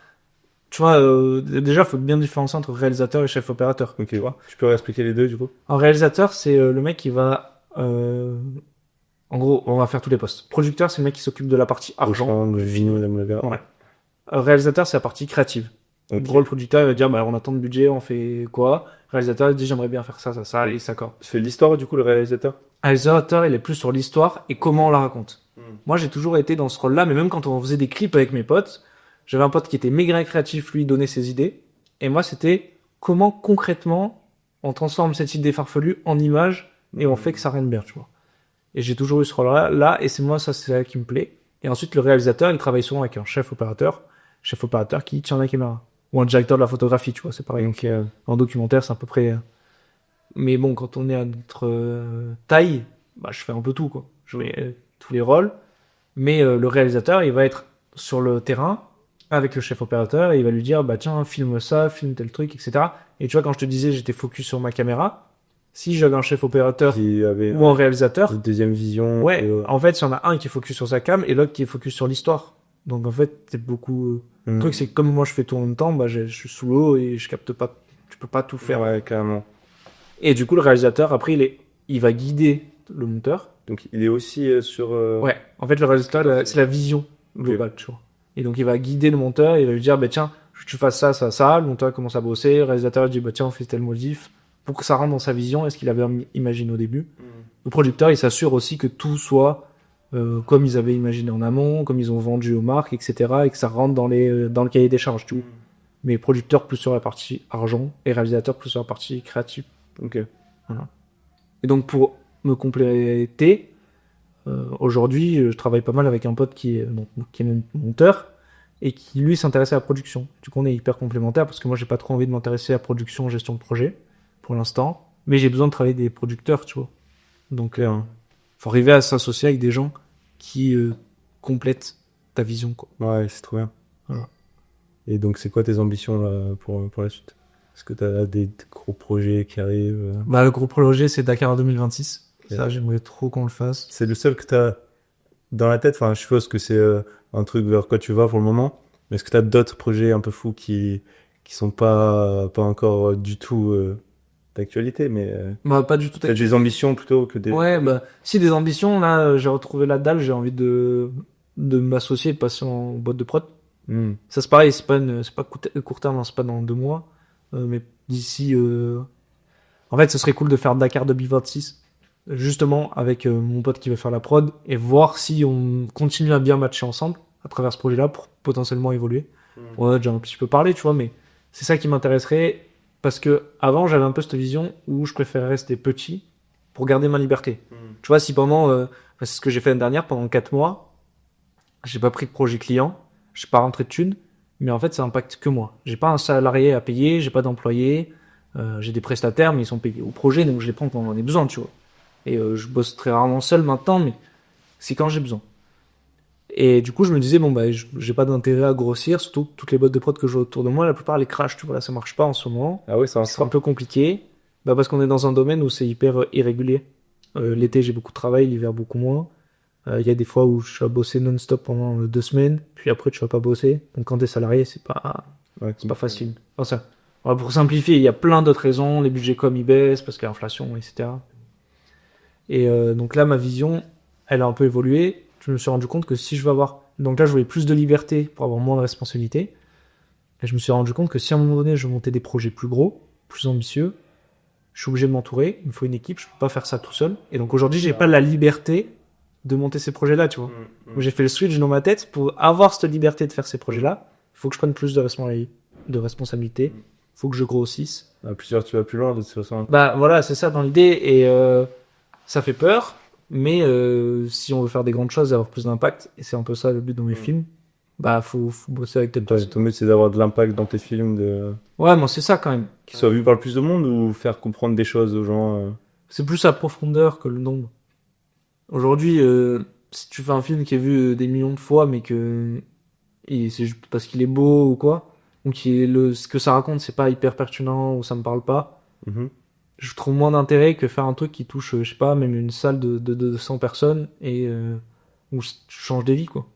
tu vois, déjà, faut bien différencier entre réalisateur et chef opérateur. Ok, tu peux expliquer les deux, du coup? Un réalisateur, c'est le mec qui va... en gros, on va faire tous les postes. Producteur, c'est le mec qui s'occupe de la partie argent. Le vino, la moulin. Ouais. Réalisateur, c'est la partie créative. En gros, le producteur, il va dire, bah, on a tant de budget, on fait quoi? Réalisateur, il dit, j'aimerais bien faire ça, allez, il s'accorde. Tu fais l'histoire, du coup, le réalisateur? Réalisateur, il est plus sur l'histoire et comment on la raconte. Moi, j'ai toujours été dans ce rôle-là, mais même quand on faisait des clips avec mes potes, j'avais un pote qui était méga créatif, lui, il donnait ses idées. Et moi, c'était comment concrètement on transforme cette idée farfelue en image et on fait que ça rende bien, tu vois. Et j'ai toujours eu ce rôle-là, et c'est moi, c'est ça qui me plaît. Et ensuite, le réalisateur, il travaille souvent avec un chef opérateur qui tient la caméra. Ou un directeur de la photographie, tu vois, c'est pareil. Donc, En documentaire, c'est à peu près... Mais bon, quand on est à notre taille, bah, je fais un peu tout, quoi. Je fais tous les rôles. Mais le réalisateur, il va être sur le terrain avec le chef opérateur et il va lui dire, bah tiens, filme ça, filme tel truc, etc. Et tu vois, quand je te disais, j'étais focus sur ma caméra, si j'avais un chef opérateur qui avait ou un réalisateur, une deuxième vision. ouais, et, en fait, il y en a un qui est focus sur sa cam et l'autre qui est focus sur l'histoire. Donc en fait, c'est beaucoup... Le truc, c'est que comme moi je fais tout en même temps, bah, je suis sous l'eau et je capte pas. Tu peux pas tout faire. Ouais, carrément. Et du coup, le réalisateur, après, il va guider le monteur. Donc, il est aussi sur. Ouais, en fait, le réalisateur, c'est la vision globale, tu vois. Et donc, il va guider le monteur, il va lui dire, bah tiens, que tu fasses ça, ça, ça. Le monteur commence à bosser. Le réalisateur dit, bah tiens, on fait tel modif pour que ça rentre dans sa vision. Est-ce qu'il avait imaginé au début? Le producteur, il s'assure aussi que tout soit comme ils avaient imaginé en amont, comme ils ont vendu aux marques, etc. Et que ça rentre dans le cahier des charges, tu vois. Mais producteur plus sur la partie argent et réalisateur plus sur la partie créative. Ok. Voilà. Et donc, pour me compléter, aujourd'hui, je travaille pas mal avec un pote qui est monteur et qui, lui, s'intéressait à la production. Du coup, on est hyper complémentaires parce que moi, j'ai pas trop envie de m'intéresser à la production, gestion de projet, pour l'instant. Mais j'ai besoin de travailler des producteurs, tu vois. Donc, faut arriver à s'associer avec des gens qui complètent ta vision, quoi. Ouais, c'est trop bien. Voilà. Et donc, c'est quoi tes ambitions là, pour la suite? Est-ce que tu as des gros projets qui arrivent? Bah, le gros projet, c'est Dakar 2026. Yeah. Ça, j'aimerais trop qu'on le fasse. C'est le seul que tu as dans la tête? Enfin, je suppose que c'est un truc vers quoi tu vas pour le moment. Mais est-ce que tu as d'autres projets un peu fous qui sont pas encore du tout d'actualité, mais Bah, pas du tout. t'as des ambitions plutôt que des... Ouais, bah, si des ambitions, là, j'ai retrouvé la dalle, j'ai envie de m'associer, de passer en boîte de prod. Ça, c'est pareil, c'est pas court terme, hein, c'est pas dans 2 mois, mais d'ici, en fait, ce serait cool de faire Dakar 2026, justement, avec mon pote qui va faire la prod, et voir si on continue à bien matcher ensemble, à travers ce projet-là, pour potentiellement évoluer. On a déjà un petit peu parlé, tu vois, mais c'est ça qui m'intéresserait, parce que avant, j'avais un peu cette vision où je préférais rester petit, pour garder ma liberté. Tu vois, si pendant, c'est ce que j'ai fait l'année dernière, pendant 4 mois, j'ai pas pris de projet client, j'ai pas rentré de thunes, mais en fait, ça impacte que moi. J'ai pas un salarié à payer, j'ai pas d'employé, j'ai des prestataires, mais ils sont payés au projet, donc je les prends quand on en a besoin, tu vois. Et je bosse très rarement seul maintenant, mais c'est quand j'ai besoin. Et du coup, je me disais, bon, bah, j'ai pas d'intérêt à grossir, surtout que toutes les boîtes de prod que j'ai autour de moi, la plupart les crashent, tu vois, là, ça marche pas en ce moment. Ah oui, c'est C'est un peu compliqué, bah, parce qu'on est dans un domaine où c'est hyper irrégulier. L'été, j'ai beaucoup de travail, l'hiver, beaucoup moins. Il y a des fois où je suis à bosser non-stop pendant 2 semaines, puis après, tu vas pas bosser. Donc, quand t'es salarié, c'est pas facile. Enfin, ça. Voilà, pour simplifier, il y a plein d'autres raisons. Les budgets com, ils baissent parce qu'il y a l'inflation, etc. Et donc là, ma vision, elle a un peu évolué. Je me suis rendu compte que si je veux avoir... Donc là, je voulais plus de liberté pour avoir moins de responsabilités. Et je me suis rendu compte que si à un moment donné, je veux monter des projets plus gros, plus ambitieux, je suis obligé de m'entourer. Il me faut une équipe, je peux pas faire ça tout seul. Et donc aujourd'hui, j'ai pas la liberté de monter ces projets-là, tu vois. Donc j'ai fait le switch dans ma tête. Pour avoir cette liberté de faire ces projets-là, il faut que je prenne plus de responsabilité. Il faut que je grossisse. À plusieurs, tu vas plus loin de toute façon. Bah voilà, c'est ça dans l'idée. Et ça fait peur. Mais si on veut faire des grandes choses et avoir plus d'impact, et c'est un peu ça le but dans mes films, bah faut bosser avec telle personne. Ton but, c'est d'avoir de l'impact dans tes films, Ouais, moi c'est ça quand même. qu'ils soient vus par le plus de monde ou faire comprendre des choses aux gens. C'est plus la profondeur que le nombre. Aujourd'hui, si tu fais un film qui est vu des millions de fois, mais que c'est juste parce qu'il est beau ou quoi, ou ce que ça raconte, c'est pas hyper pertinent ou ça me parle pas, Mhm. je trouve moins d'intérêt que faire un truc qui touche, je sais pas, même une salle de 100 personnes et où tu changes des vies, quoi.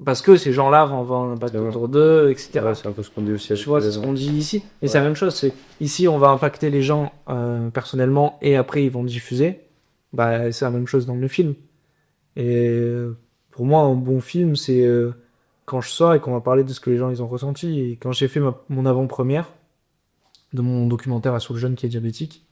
Parce que ces gens-là vont avoir un impact C'est vrai. autour d'eux, etc. Ouais, c'est un peu ce qu'on dit aussi. Tu vois, c'est ce qu'on dit ici. Et c'est la même chose. C'est ici, on va impacter les gens personnellement et après, ils vont diffuser. Bah, c'est la même chose dans le film. Et pour moi, un bon film, c'est quand je sors et qu'on va parler de ce que les gens ils ont ressenti. Et quand j'ai fait mon avant-première de mon documentaire sur le jeune qui est diabétique,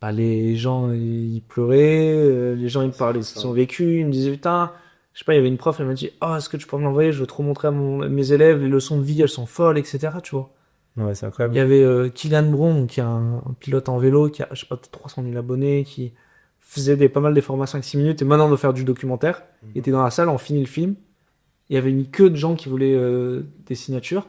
bah, les gens ils pleuraient, les gens ils me parlaient de ce qu'ils ont vécu, ils me disaient putain. Je sais pas, il y avait une prof, elle m'a dit est-ce que tu peux me l'envoyer, je veux trop montrer à mes élèves, les leçons de vie, elles sont folles, etc. Tu vois. Ouais, c'est Il incroyable. y avait Kylian Bron, qui est un pilote en vélo, qui a, je sais pas, 300 000 abonnés, qui faisait pas mal des formats 5-6 minutes, et maintenant de faire du documentaire. Il était dans la salle, on finit le film. Il y avait une queue de gens qui voulaient des signatures.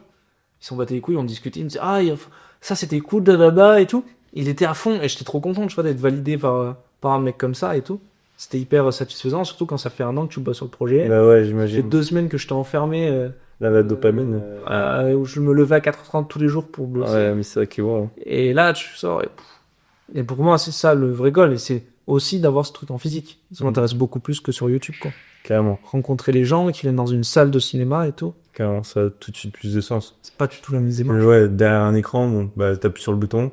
Ils s'en battaient les couilles, on discutait, ils me disaient ça c'était cool, dadada, et tout. Il était à fond, et j'étais trop content, tu vois, d'être validé par un mec comme ça, et tout. C'était hyper satisfaisant, surtout quand ça fait 1 an que tu bosses sur le projet. Bah ouais, Ça fait j'imagine. 2 semaines que je t'ai enfermé, La dopamine. où je me levais à 4h30 tous les jours pour bosser. Ouais, mais c'est ça qui est wow. Et là, tu sors et pour moi, c'est ça le vrai goal. Et c'est aussi d'avoir ce truc en physique. Ça m'intéresse beaucoup plus que sur YouTube, quoi. Carrément. Rencontrer les gens qui viennent dans une salle de cinéma et tout. Carrément, ça a tout de suite plus de sens. C'est pas du tout la même démarche. Ouais, derrière un écran, bon, bah, t'appuies sur le bouton,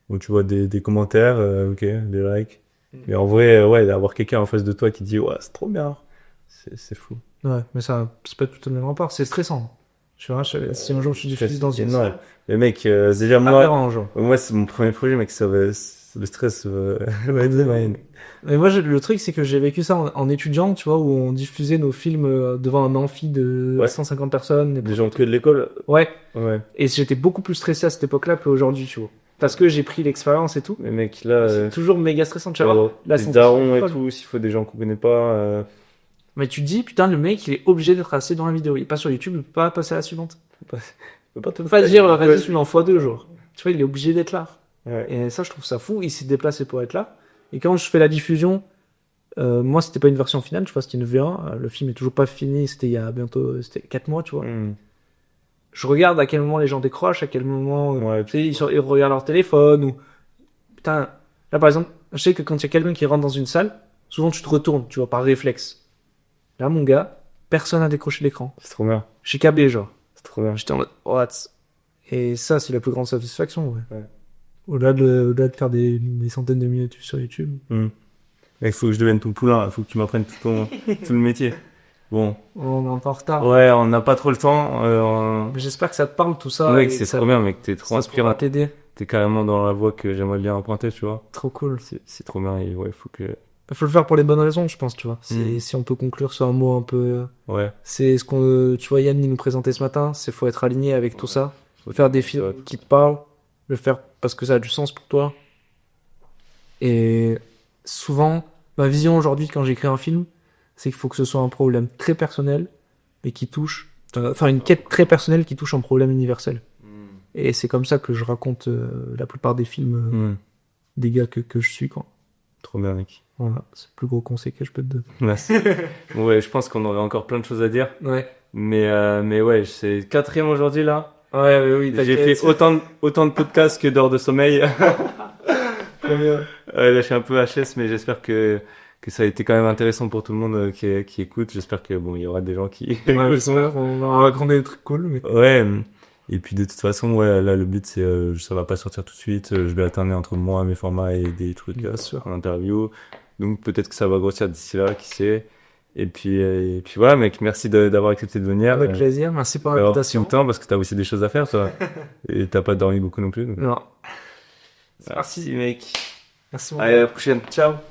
où tu vois des commentaires, ok, des likes. Mais en vrai, ouais, d'avoir quelqu'un en face de toi qui dit, ouais, c'est trop bien. C'est fou. Ouais, mais ça, c'est pas tout le même rapport. C'est stressant. Tu vois, si un jour je suis diffusé dans une Ouais. salle, Mais mec, déjà, moi, c'est mon premier projet, mec, le stress va être moyenne. mais moi, le truc, c'est que j'ai vécu ça en étudiant, tu vois, où on diffusait nos films devant un amphi de Ouais. 150 personnes. Des gens que de l'école. Ouais. Ouais. Et j'étais beaucoup plus stressé à cette époque-là qu'aujourd'hui, tu vois. Parce que j'ai pris l'expérience et tout. Mais mec, là, C'est toujours méga stressant, tu vois. Là, les c'est darons et folle. tout, s'il faut des gens qu'on connaît pas, Mais tu te dis, putain, le mec, il est obligé d'être assis dans la vidéo. Il est pas sur YouTube, il peut pas passer à la suivante. peut pas Tu peux pas dire, Ouais. vas-y, suis en x2, genre. Tu vois, il est obligé d'être là. Ouais. Et ça, je trouve ça fou. Il s'est déplacé pour être là. Et quand je fais la diffusion, moi, c'était pas une version finale, tu vois, c'était une V1. Le film est toujours pas fini, c'était il y a bientôt 4 mois, tu vois. Je regarde à quel moment les gens décrochent, à quel moment, Ouais. tu sais, ils regardent leur téléphone ou... Putain, là, par exemple, je sais que quand il y a quelqu'un qui rentre dans une salle, souvent tu te retournes, tu vois, par réflexe. Là, mon gars, personne n'a décroché l'écran. C'est trop bien. J'ai câblé, genre. C'est trop bien. J'étais en mode, what? Et ça, c'est la plus grande satisfaction, ouais. Ouais. Au-delà de faire des centaines de minutes sur YouTube. Mec, faut que je devienne ton poulain, faut que tu m'apprennes tout le métier. Bon. On est un peu en retard. Ouais, on n'a pas trop le temps. Mais j'espère que ça te parle, tout ça. Mec, et c'est que ça- trop bien, mec, t'es trop ça inspirant. pourra t'aider. T'es carrément dans la voie que j'aimerais bien emprunter, tu vois. Trop cool. C'est trop bien et ouais, faut que... Il faut le faire pour les bonnes raisons, je pense, tu vois. Mm. Si on peut conclure sur un mot un peu... Ouais. C'est ce qu'on... Tu vois, Yann, il nous présentait ce matin. C'est faut être aligné avec tout ça. Faut faire des films Ouais. qui te parlent. Le faire parce que ça a du sens pour toi. Et souvent, ma vision aujourd'hui quand j'écris un film, c'est qu'il faut que ce soit un problème très personnel, mais qui touche, enfin une quête très personnelle qui touche un problème universel. Et c'est comme ça que je raconte la plupart des films des gars que je suis, quoi. Trop bien, mec. Voilà, c'est le plus gros conseil que je peux te donner. Merci. Bon, ouais, je pense qu'on aurait encore plein de choses à dire. Ouais. Mais ouais, c'est 4e aujourd'hui, là. Ouais, mais oui, J'ai fait autant de podcasts que d'heures de sommeil. Très bien. Là, je suis un peu HS, mais j'espère que ça a été quand même intéressant pour tout le monde qui écoute. J'espère que bon, il y aura des gens qui. Ouais, on va raconter des trucs cool. Mais... Ouais. Et puis de toute façon, ouais, là le but c'est, ça va pas sortir tout de suite. Je vais alterner entre moi, mes formats et des trucs Bien sûr. en interview. Donc peut-être que ça va grossir d'ici là, qui sait. Et puis voilà, mec, merci d'avoir accepté de venir. Avec plaisir, merci pour D'avoir pris l'invitation. le temps parce que t'as aussi des choses à faire, toi. Et t'as pas dormi beaucoup non plus. Donc. Non. Merci, mec. Merci. Allez, à la prochaine. Ciao.